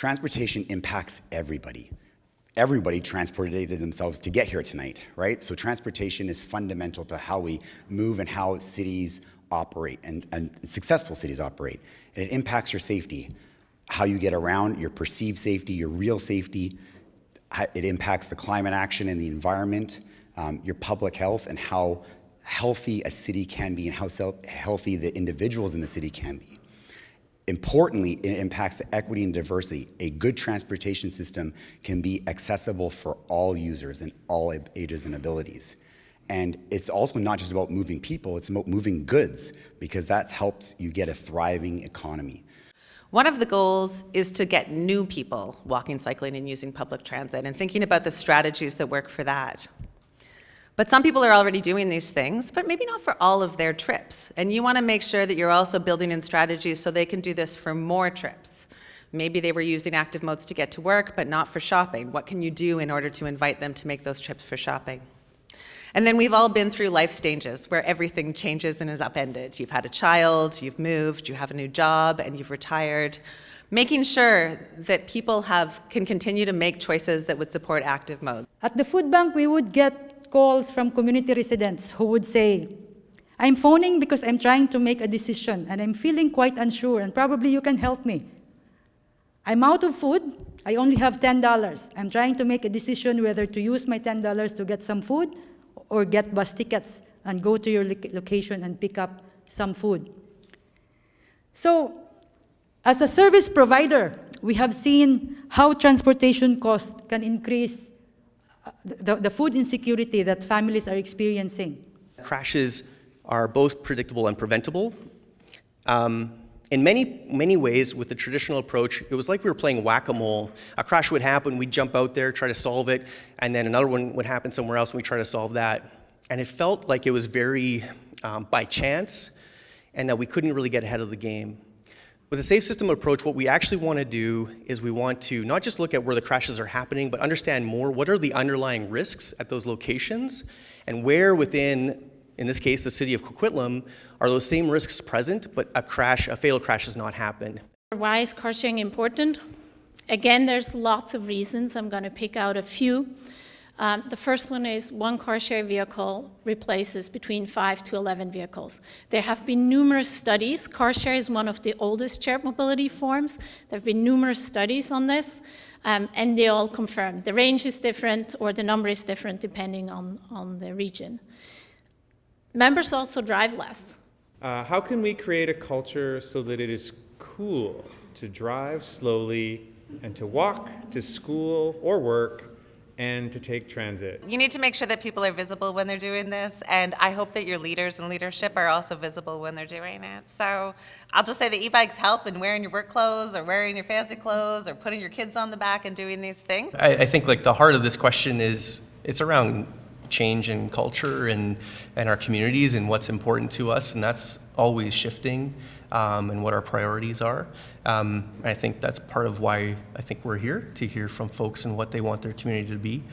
Transportation impacts everybody. Everybody transported themselves to get here tonight, right? So transportation is fundamental to how we move and how cities operate and successful cities operate. And it impacts your safety, how you get around, your perceived safety, your real safety. It impacts the climate action and the environment, your public health, and how healthy a city can be and how healthy the individuals in the city can be. Importantly, it impacts the equity and diversity. A good transportation system can be accessible for all users and all ages and abilities. And it's also not just about moving people, it's about moving goods, because that helps you get a thriving economy. One of the goals is to get new people walking, cycling, and using public transit, and thinking about the strategies that work for that. But some people are already doing these things, but maybe not for all of their trips. And you want to make sure that you're also building in strategies so they can do this for more trips. Maybe they were using active modes to get to work, but not for shopping. What can you do in order to invite them to make those trips for shopping? And then we've all been through life stages where everything changes and is upended. You've had a child, you've moved, you have a new job, and you've retired. Making sure that people can continue to make choices that would support active mode. At the food bank, we would get calls from community residents who would say, I'm phoning because I'm trying to make a decision and I'm feeling quite unsure and probably you can help me. I'm out of food. I only have $10. I'm trying to make a decision whether to use my $10 to get some food or get bus tickets and go to your location and pick up some food. So, as a service provider, we have seen how transportation costs can increase the food insecurity that families are experiencing. Crashes are both predictable and preventable. In many ways, with the traditional approach, it was like we were playing whack-a-mole. A crash would happen, we'd jump out there, try to solve it, and then another one would happen somewhere else, and we'd try to solve that. And it felt like it was very by chance, and that we couldn't really get ahead of the game. With a safe system approach, what we actually want to do is we want to not just look at where the crashes are happening, but understand more what are the underlying risks at those locations, and where within, in this case, the City of Coquitlam, are those same risks present, but a fatal crash has not happened. Why is car sharing important? Again, there's lots of reasons. I'm going to pick out a few. The first one is one car share vehicle replaces between 5 to 11 vehicles. There have been numerous studies. Car share is one of the oldest shared mobility forms. There have been numerous studies on this, and they all confirm. The range is different or the number is different depending on the region. Members also drive less. How can we create a culture so that it is cool to drive slowly and to walk to school or work and to take transit? You need to make sure that people are visible when they're doing this, and I hope that your leaders and leadership are also visible when they're doing it. So I'll just say that e-bikes help in wearing your work clothes or wearing your fancy clothes or putting your kids on the back and doing these things. I think like the heart of this question is, it's around change in culture and our communities and what's important to us, and that's always shifting, and what our priorities are. I think that's part of why I think we're here, to hear from folks and what they want their community to be.